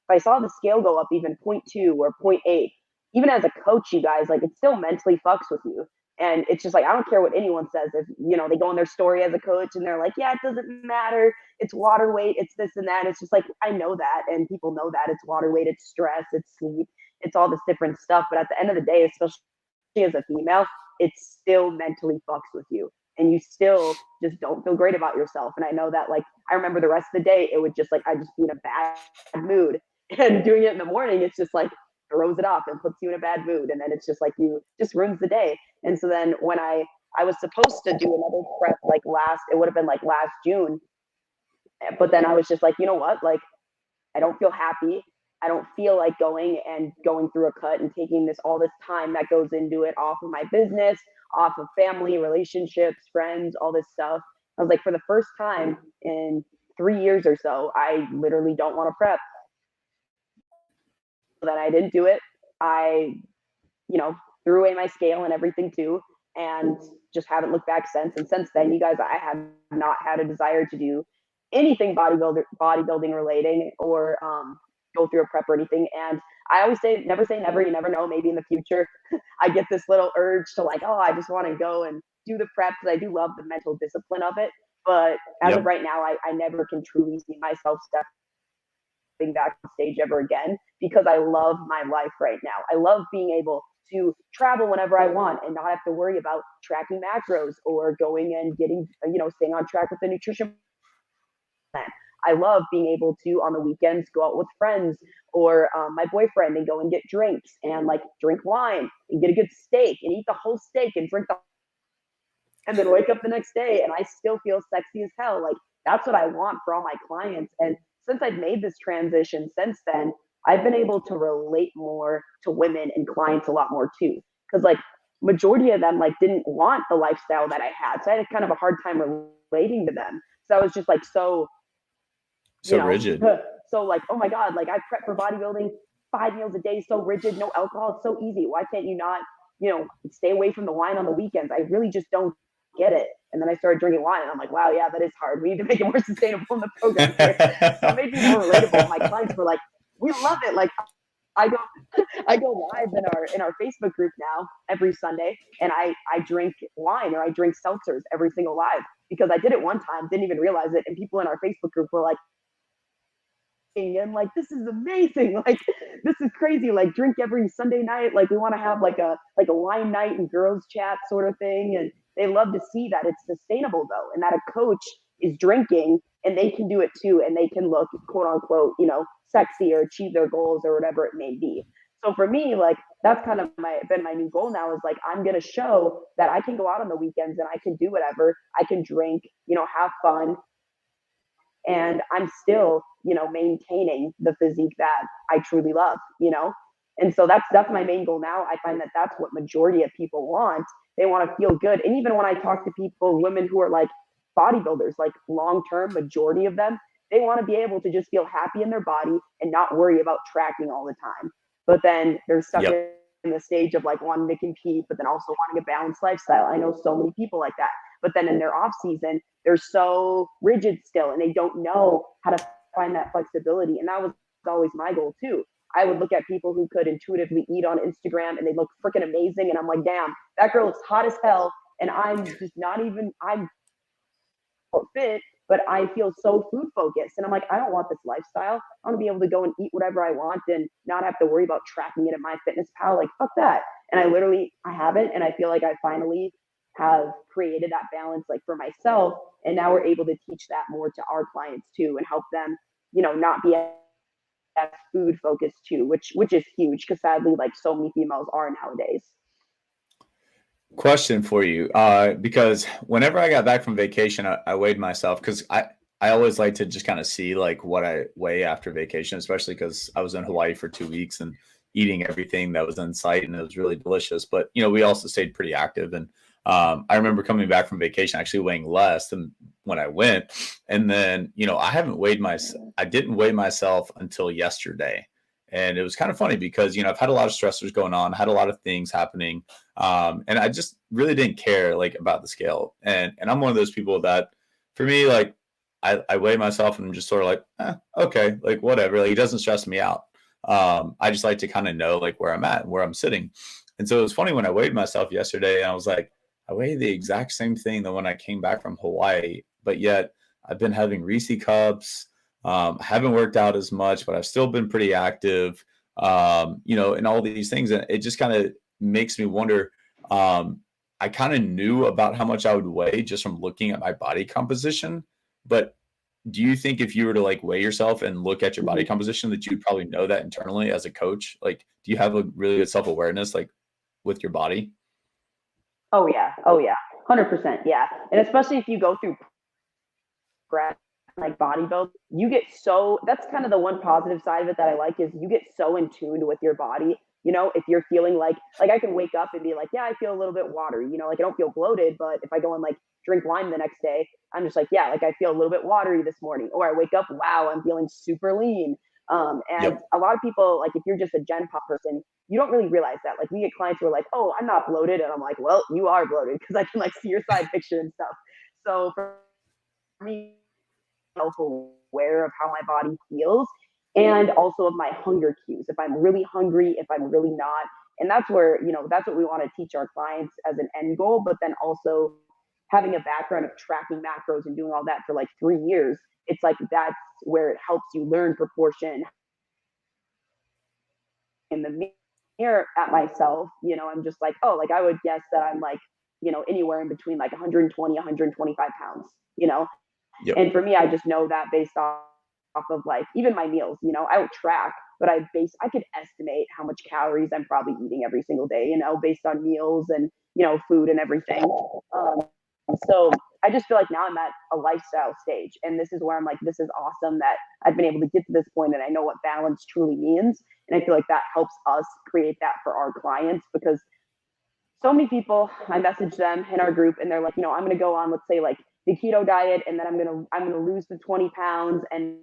if I saw the scale go up even point 0.2 or point 0.8, even as a coach, you guys, like it still mentally fucks with you. And it's just like, I don't care what anyone says. If, they go on their story as a coach and they're like, yeah, it doesn't matter. It's water weight. It's this and that. It's just like, I know that. And people know that it's water weight. It's stress. It's sleep. It's all this different stuff. But at the end of the day, especially as a female, it still mentally fucks with you. And you still just don't feel great about yourself. And I know that, like, I remember the rest of the day, it would just like, I'd just be in a bad mood. And doing it in the morning, it's just like throws it off and puts you in a bad mood. And then it's just like you just ruins the day. And so then when I was supposed to do another prep like it would have been like last June. But then I was just like, you know what? Like, I don't feel happy. I don't feel like going through a cut and taking all this time that goes into it off of my business, off of family, relationships, friends, all this stuff. I was like, for the first time in 3 years or so, I literally don't want to prep. So then I didn't do it. I, you know, threw away my scale and everything too, and just haven't looked back since. And since then, you guys, I have not had a desire to do anything bodybuilding relating or go through a prep or anything. And I always say never. You never know. Maybe in the future, I get this little urge to like, oh, I just want to go and do the prep because I do love the mental discipline of it. But as of Yep. right now, I never can truly see myself back on stage ever again because I love my life right now. I love being able to travel whenever I want and not have to worry about tracking macros or going and getting, staying on track with the nutrition plan. I love being able to on the weekends go out with friends or my boyfriend and go and get drinks and like drink wine and get a good steak and eat the whole steak and drink the and then wake up the next day and I still feel sexy as hell. Like that's what I want for all my clients. And since I've made this transition since then, I've been able to relate more to women and clients a lot more too. Because like majority of them like didn't want the lifestyle that I had. So I had kind of a hard time relating to them. So I was just like so, you So know, rigid. so like, oh my God, like I prep for bodybuilding 5 meals a day, so rigid, no alcohol, it's so easy. Why can't you not, stay away from the wine on the weekends? I really just don't get it. And then I started drinking wine and I'm like, wow, yeah, that is hard. We need to make it more sustainable in the program here. So it made me more relatable. My clients were like, we love it. Like I go I go live in our Facebook group now every Sunday and I drink wine or I drink seltzers every single live because I did it one time, didn't even realize it, and people in our Facebook group were like, and like this is amazing, like this is crazy, like drink every Sunday night, like we want to have like a wine night and girls chat sort of thing. And they love to see that it's sustainable though, and that a coach is drinking and they can do it too, and they can look quote unquote sexy or achieve their goals or whatever it may be. So for me, like that's kind of my new goal now, is like I'm going to show that I can go out on the weekends and I can do whatever, I can drink, have fun, and I'm still, maintaining the physique that I truly love. And so that's my main goal now. I find that that's what majority of people want. They want to feel good. And even when I talk to people, women who are like bodybuilders, like long term, majority of them, they want to be able to just feel happy in their body and not worry about tracking all the time. But then they're stuck Yep. in the stage of like wanting to compete, but then also wanting a balanced lifestyle. I know so many people like that. But then in their off season, they're so rigid still and they don't know how to find that flexibility. And that was always my goal too. I would look at people who could intuitively eat on Instagram and they look freaking amazing. And I'm like, damn, that girl looks hot as hell. And I'm just not even, I'm fit, but I feel so food focused. And I'm like, I don't want this lifestyle. I want to be able to go and eat whatever I want and not have to worry about tracking it at my fitness pal. Like, fuck that. And I haven't. And I feel like I finally have created that balance like for myself. And now we're able to teach that more to our clients too and help them, not be as food focused too, which is huge because sadly, like so many females are nowadays. Question for you, because whenever I got back from vacation, I weighed myself because I always like to just kind of see like what I weigh after vacation, especially because I was in Hawaii for 2 weeks and eating everything that was in sight and it was really delicious. But we also stayed pretty active, and I remember coming back from vacation actually weighing less than when I went, and then I didn't weigh myself until yesterday. And it was kind of funny because, I've had a lot of stressors going on, had a lot of things happening. And I just really didn't care like about the scale. And I'm one of those people that for me, like I weigh myself and I'm just sort of like, okay, like whatever, like it doesn't stress me out. I just like to kind of know like where I'm at and where I'm sitting. And so it was funny when I weighed myself yesterday and I was like, I weighed the exact same thing that when I came back from Hawaii, but yet I've been having Reese cups. I haven't worked out as much, but I've still been pretty active, and all these things. And it just kind of makes me wonder. I kind of knew about how much I would weigh just from looking at my body composition. But do you think if you were to like weigh yourself and look at your body Mhm. composition, that you'd probably know that internally as a coach? Like, do you have a really good self awareness, like with your body? Oh yeah. Oh yeah. 100%. Yeah. And especially if you go through grad like bodybuild, you get so that's kind of the one positive side of it that I like is you get so in tune with your body. If you're feeling like I can wake up and be like, yeah, I feel a little bit watery, like I don't feel bloated, but if I go and like drink wine the next day, I'm just like, yeah, like I feel a little bit watery this morning. Or I wake up, wow, I'm feeling super lean. And Yep. a lot of people, like if you're just a Gen Pop person, you don't really realize that. Like we get clients who are like, oh, I'm not bloated. And I'm like, well, you are bloated because I can like see your side picture and stuff. So for me, self-aware of how my body feels and also of my hunger cues. If I'm really hungry, if I'm really not. And that's where, that's what we want to teach our clients as an end goal, but then also having a background of tracking macros and doing all that for like 3 years, it's like that's where it helps you learn proportion in the mirror at myself. I'm just like, oh, like I would guess that I'm like, anywhere in between like 120, 125 pounds, you know? Yep. And for me, I just know that based off of like even my meals, I don't track, but I could estimate how much calories I'm probably eating every single day, based on meals and, food and everything. Um, so I just feel like now I'm at a lifestyle stage, and this is where I'm like, this is awesome that I've been able to get to this point, and I know what balance truly means. And I feel like that helps us create that for our clients, because so many people, I message them in our group and they're like, I'm going to go on, let's say like the keto diet, and then I'm going to lose the 20 pounds, and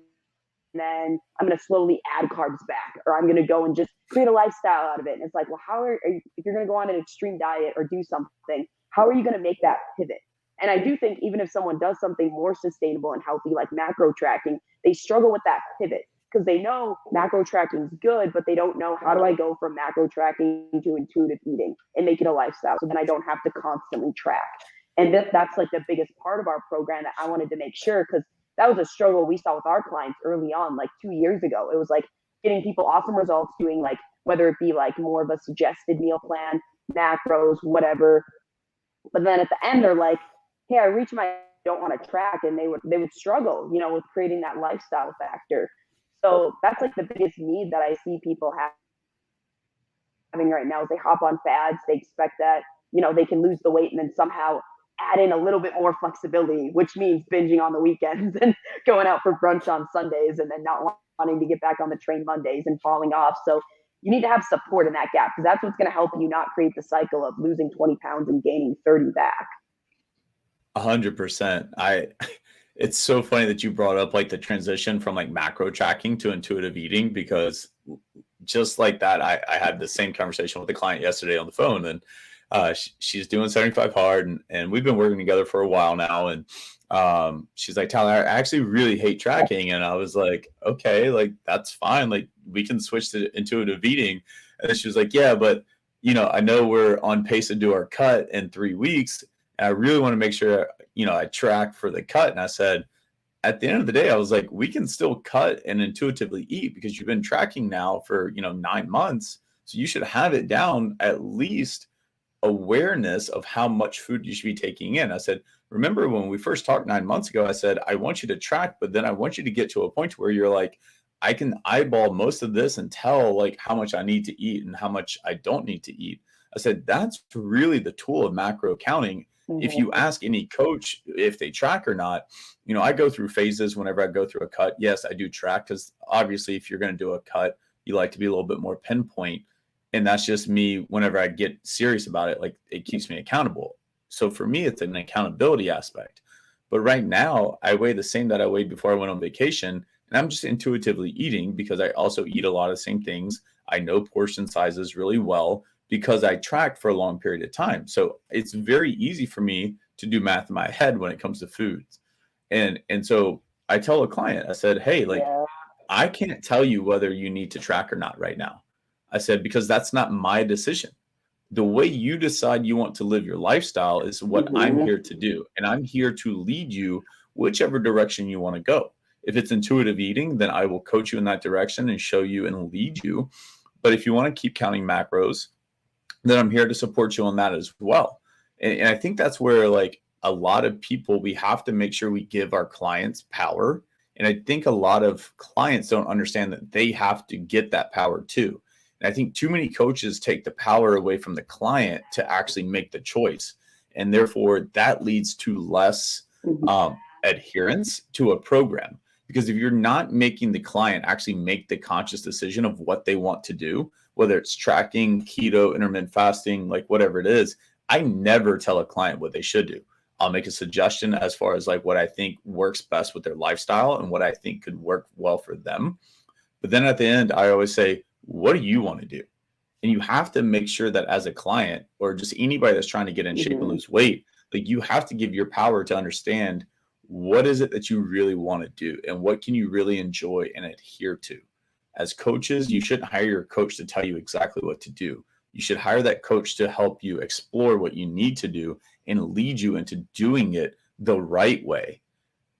then I'm going to slowly add carbs back, or I'm going to go and just create a lifestyle out of it. And it's like, well, if you're going to go on an extreme diet or do something, how are you going to make that pivot? And I do think even if someone does something more sustainable and healthy, like macro tracking, they struggle with that pivot, because they know macro tracking is good, but they don't know, how do I go from macro tracking to intuitive eating and make it a lifestyle, so then I don't have to constantly track. And that's like the biggest part of our program that I wanted to make sure, because that was a struggle we saw with our clients early on, like 2 years ago. It was like getting people awesome results doing, like, whether it be like more of a suggested meal plan, macros, whatever. But then at the end, they're like, hey, I reach my don't want to track, and they would struggle, with creating that lifestyle factor. So that's like the biggest need that I see people having right now, is they hop on fads. They expect that, they can lose the weight and then somehow add in a little bit more flexibility, which means binging on the weekends and going out for brunch on Sundays, and then not wanting to get back on the train Mondays and falling off. So you need to have support in that gap, because that's what's going to help you not create the cycle of losing 20 pounds and gaining 30 back. 100%. It's so funny that you brought up like the transition from like macro tracking to intuitive eating, because just like that, I had the same conversation with a client yesterday on the phone, and she's doing 75 hard, and we've been working together for a while now. And she's like, Tyler, I actually really hate tracking. And I was like, okay, like that's fine. Like we can switch to intuitive eating. And then she was like, yeah, but I know we're on pace to do our cut in 3 weeks. And I really want to make sure, I track for the cut. And I said, at the end of the day, I was like, we can still cut and intuitively eat, because you've been tracking now for, 9 months. So you should have it down, at least awareness of how much food you should be taking in. I said, remember when we first talked 9 months ago, I said, I want you to track, but then I want you to get to a point where you're like, I can eyeball most of this and tell like how much I need to eat and how much I don't need to eat. I said, that's really the tool of macro accounting. If you ask any coach if they track or not, I go through phases whenever I go through a cut. Yes, I do track, because obviously if you're going to do a cut, you like to be a little bit more pinpoint. And that's just me. Whenever I get serious about it, like it keeps me accountable. So for me, it's an accountability aspect. But right now I weigh the same that I weighed before I went on vacation. And I'm just intuitively eating, because I also eat a lot of the same things. I know portion sizes really well, because I tracked for a long period of time. So it's very easy for me to do math in my head when it comes to foods. And so I tell a client, I said, hey, like, I can't tell you whether you need to track or not right now. I said, because that's not my decision. The way you decide you want to live your lifestyle is what I'm here to do. And I'm here to lead you whichever direction you want to go. If it's intuitive eating, then I will coach you in that direction and show you and lead you. But if you want to keep counting macros, then I'm here to support you on that as well. And I think that's where like a lot of people, we have to make sure we give our clients power. And I think a lot of clients don't understand that they have to get that power too. And I think too many coaches take the power away from the client to actually make the choice. And therefore that leads to less adherence to a program. Because if you're not making the client actually make the conscious decision of what they want to do, whether it's tracking, keto, intermittent fasting, like whatever it is, I never tell a client what they should do. I'll make a suggestion as far as like what I think works best with their lifestyle and what I think could work well for them. But then at the end, I always say, what do you want to do? And you have to make sure that as a client or just anybody that's trying to get in shape and lose weight, like you have to give your power to understand what is it that you really want to do and what can you really enjoy and adhere to. As coaches, you shouldn't hire your coach to tell you exactly what to do. You should hire that coach to help you explore what you need to do and lead you into doing it the right way,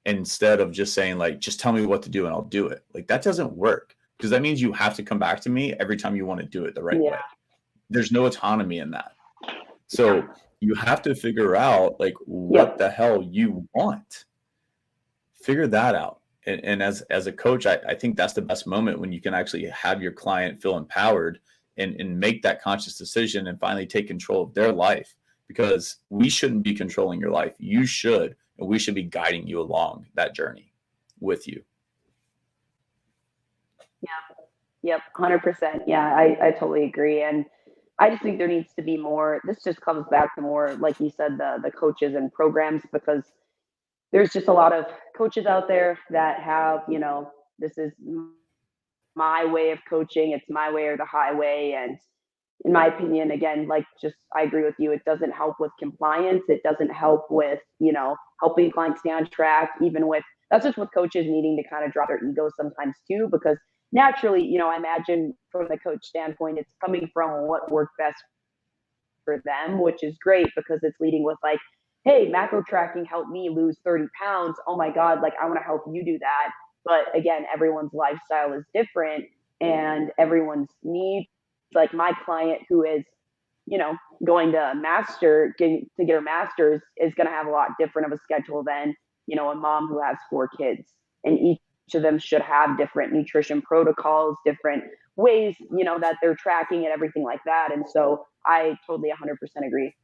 instead of just saying like, just tell me what to do and I'll do it. Like that doesn't work, because that means you have to come back to me every time you want to do it the right way. There's no autonomy in that. So you have to figure out like what the hell you want. Figure that out. And as a coach, I think that's the best moment when you can actually have your client feel empowered and make that conscious decision and finally take control of their life, because we shouldn't be controlling your life. You should. and we should be guiding you along that journey with you. Yep, 100%. Yeah, I totally agree. And I just think there needs to be more. This just comes back to more, like you said, the coaches and programs, because there's just a lot of coaches out there that have, this is my way of coaching, it's my way or the highway. And in my opinion, again, like just I agree with you, it doesn't help with compliance. It doesn't help with, helping clients stay on track, even with that's just with coaches needing to kind of drop their ego sometimes too, because naturally, I imagine from the coach standpoint, it's coming from what worked best for them, which is great because it's leading with like, hey, macro tracking helped me lose 30 pounds. Oh my God, like I want to help you do that. But again, everyone's lifestyle is different and everyone's needs. Like my client who is, going to to get her master's is going to have a lot different of a schedule than, a mom who has 4 kids. And each of them should have different nutrition protocols, different ways, that they're tracking and everything like that. And so I totally 100% agree.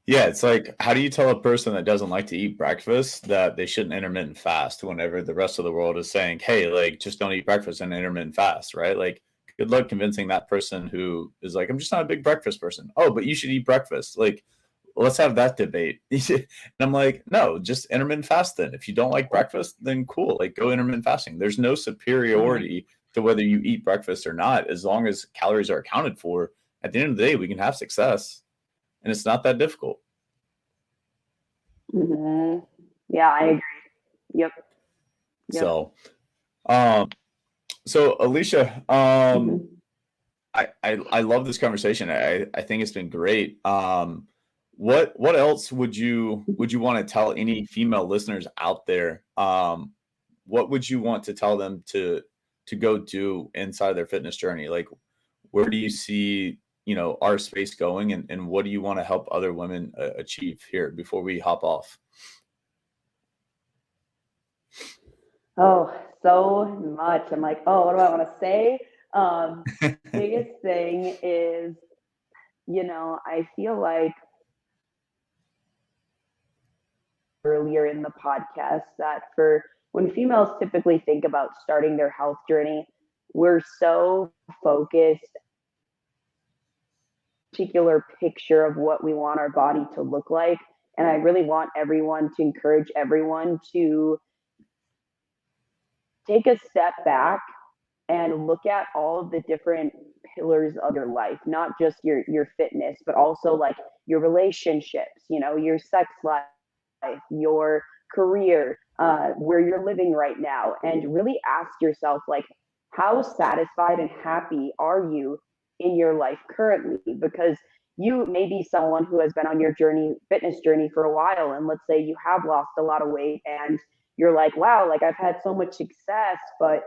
Yeah, it's like, how do you tell a person that doesn't like to eat breakfast that they shouldn't intermittent fast whenever the rest of the world is saying, hey, like, just don't eat breakfast and intermittent fast, right? Like, good luck convincing that person who is like, I'm just not a big breakfast person. Oh, but you should eat breakfast. Like, let's have that debate. And I'm like, no, just intermittent fast then. If you don't like breakfast, then cool, like go intermittent fasting. There's no superiority to whether you eat breakfast or not, as long as calories are accounted for. At the end of the day, we can have success, and it's not that difficult. Mm-hmm. Yeah, I agree. Yep. Yep. So, um, so Alicia, Mm-hmm. I love this conversation. I think it's been great. What else would you want to tell any female listeners out there? What would you want to tell them to go do inside their fitness journey? Like, where do you see our space going, and what do you want to help other women achieve here before we hop off? Oh, so much. I'm like, oh, what do I want to say? Biggest thing is, I feel like earlier in the podcast that for when females typically think about starting their health journey, we're so focused particular picture of what we want our body to look like. And I really want everyone to encourage everyone to take a step back and look at all of the different pillars of your life, not just your fitness, but also like your relationships, your sex life, your career, where you're living right now, and really ask yourself like, how satisfied and happy are you in your life currently? Because you may be someone who has been on your fitness journey for a while, and let's say you have lost a lot of weight and you're like, wow, like I've had so much success, but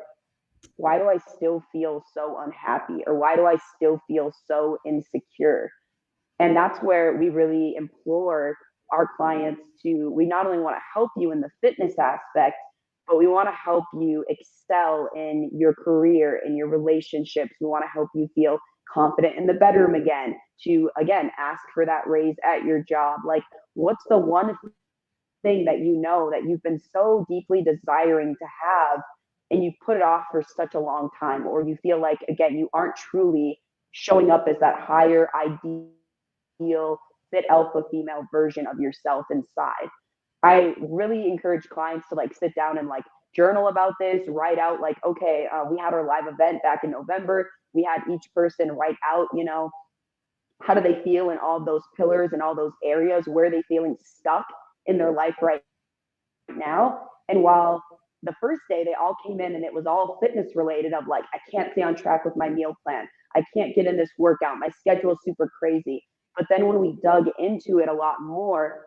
why do I still feel so unhappy? Or why do I still feel so insecure? And that's where we really implore our clients we not only want to help you in the fitness aspect, but we want to help you excel in your career, in your relationships. We want to help you feel confident in the bedroom again, to again ask for that raise at your job. Like, what's the one thing that that you've been so deeply desiring to have and you put it off for such a long time, or you feel like again you aren't truly showing up as that higher ideal fit alpha female version of yourself inside. I really encourage clients to like sit down and like journal about this, write out like, okay, we had our live event back in November. We had each person write out, how do they feel in all those pillars and all those areas? Where are they feeling stuck in their life right now? And while the first day they all came in and it was all fitness related of like, I can't stay on track with my meal plan. I can't get in this workout. My schedule is super crazy. But then when we dug into it a lot more,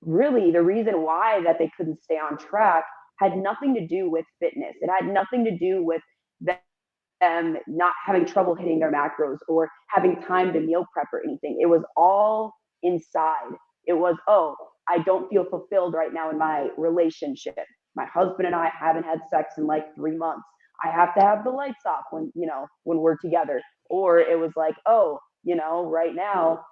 really the reason why that they couldn't stay on track had nothing to do with fitness. It had nothing to do with them not having trouble hitting their macros or having time to meal prep or anything. It was all inside. It was, oh, I don't feel fulfilled right now in my relationship. My husband and I haven't had sex in like 3 months. I have to have the lights off when we're together. Or it was like, oh, right now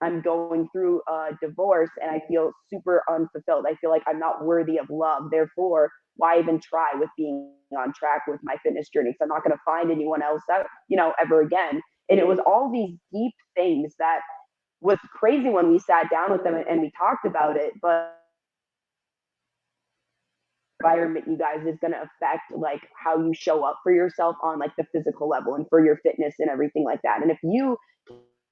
I'm going through a divorce and I feel super unfulfilled. I feel like I'm not worthy of love. Therefore, why even try with being on track with my fitness journey? Because I'm not going to find anyone else that, ever again. And it was all these deep things that was crazy when we sat down with them and we talked about it. But environment, you guys, is going to affect like how you show up for yourself on like the physical level and for your fitness and everything like that. And if you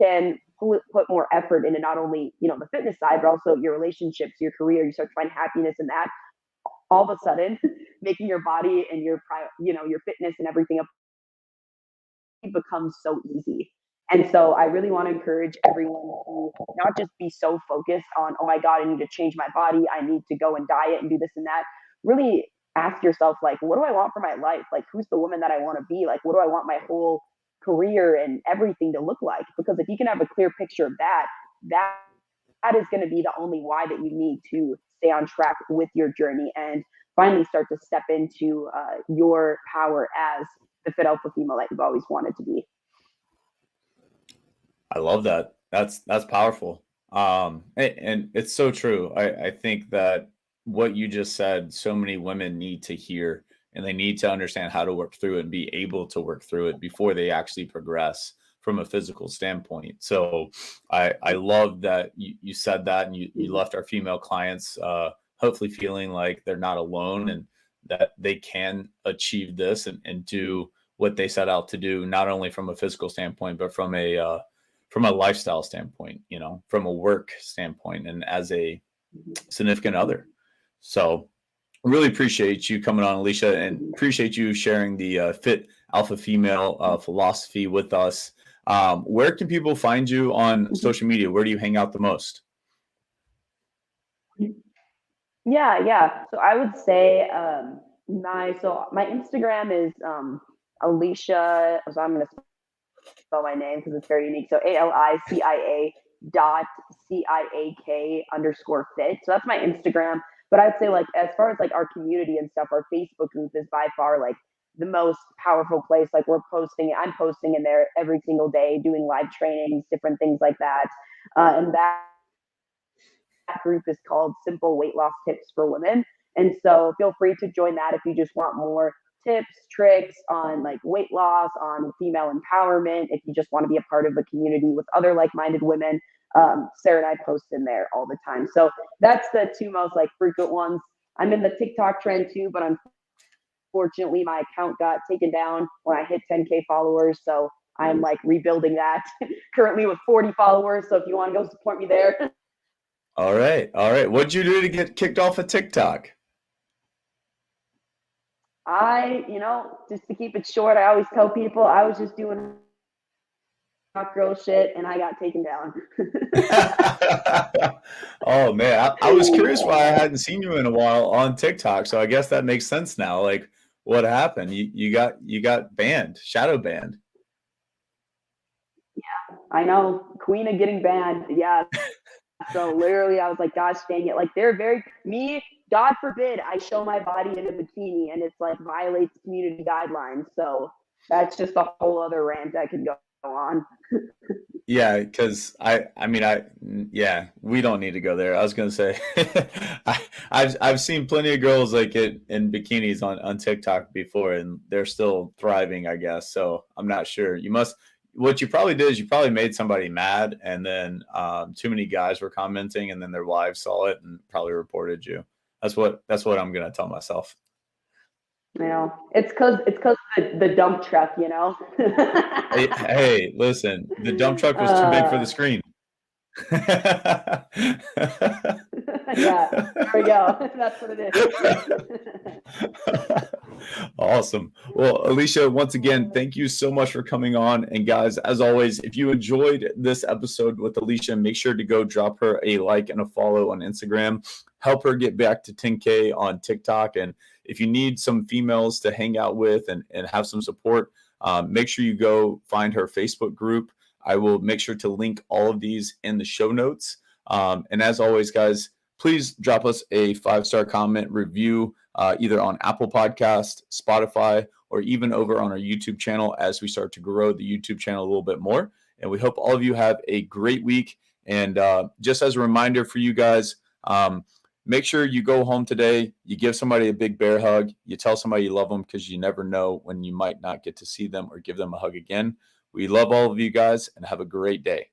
can put more effort into not only the fitness side but also your relationships, your career, you start to find happiness in that, all of a sudden making your body and your fitness and everything becomes so easy. And so I really want to encourage everyone to not just be so focused on, oh my God, I need to change my body, I need to go and diet and do this and that. Really ask yourself, like, what do I want for my life? Like, who's the woman that I want to be? Like, what do I want my whole career and everything to look like? Because if you can have a clear picture of that, that is going to be the only why that you need to stay on track with your journey and finally start to step into your power as the fit alpha female that you've always wanted to be. I love that. That's powerful. And it's so true. I think that what you just said, so many women need to hear, and they need to understand how to work through it and be able to work through it before they actually progress from a physical standpoint. So I love that you said that, and you left our female clients hopefully feeling like they're not alone, and that they can achieve this and do what they set out to do, not only from a physical standpoint, but from a lifestyle standpoint, from a work standpoint, and as a significant other. So really appreciate you coming on, Alicia, and appreciate you sharing the fit alpha female philosophy with us. Where can people find you on social media? Where do you hang out the most? Yeah. So I would say my Instagram is Alicia. So I'm gonna spell my name because it's very unique. So ALICIA.CIAK_fit. So that's my Instagram. But I'd say, like, as far as like our community and stuff, our Facebook group is by far like the most powerful place. Like, I'm posting in there every single day, doing live trainings, different things like that. And that group is called Simple Weight Loss Tips for Women. And so feel free to join that if you just want more tips, tricks on like weight loss, on female empowerment. If you just want to be a part of a community with other like-minded women, Sarah and I post in there all the time. So that's the two most like frequent ones. I'm in the TikTok trend too, but unfortunately my account got taken down when I hit 10K followers. So I'm like rebuilding that currently with 40 followers. So if you want to go support me there. All right. What'd you do to get kicked off of TikTok? Just to keep it short, I always tell people I was just doing hot girl shit and I got taken down. Oh man, I was curious why I hadn't seen you in a while on TikTok. So I guess that makes sense now. Like, what happened? You got banned, shadow banned. Yeah, I know, queen of getting banned. Yeah. So literally, I was like, gosh dang it! Like, they're very me. God forbid I show my body in a bikini and it's like violates community guidelines. So that's just a whole other rant I could go on. Yeah, because yeah, we don't need to go there. I was gonna say, I've seen plenty of girls like it in bikinis on TikTok before, and they're still thriving, I guess. So I'm not sure. What you probably did is you probably made somebody mad, and then too many guys were commenting, and then their wives saw it and probably reported you. That's what I'm gonna tell myself. It's because the dump truck. Hey, listen, the dump truck was too big for the screen. Yeah, there we go. That's what it is. Awesome. Well, Alicia, once again, thank you so much for coming on. And guys, as always, if you enjoyed this episode with Alicia, make sure to go drop her a like and a follow on Instagram. Help her get back to 10K on TikTok. And if you need some females to hang out with and have some support, make sure you go find her Facebook group. I will make sure to link all of these in the show notes. And as always, guys, please drop us a 5-star comment review, either on Apple Podcast, Spotify, or even over on our YouTube channel as we start to grow the YouTube channel a little bit more. And we hope all of you have a great week And just as a reminder for you guys, make sure you go home today, you give somebody a big bear hug, you tell somebody you love them, because you never know when you might not get to see them or give them a hug again. We love all of you guys, and have a great day.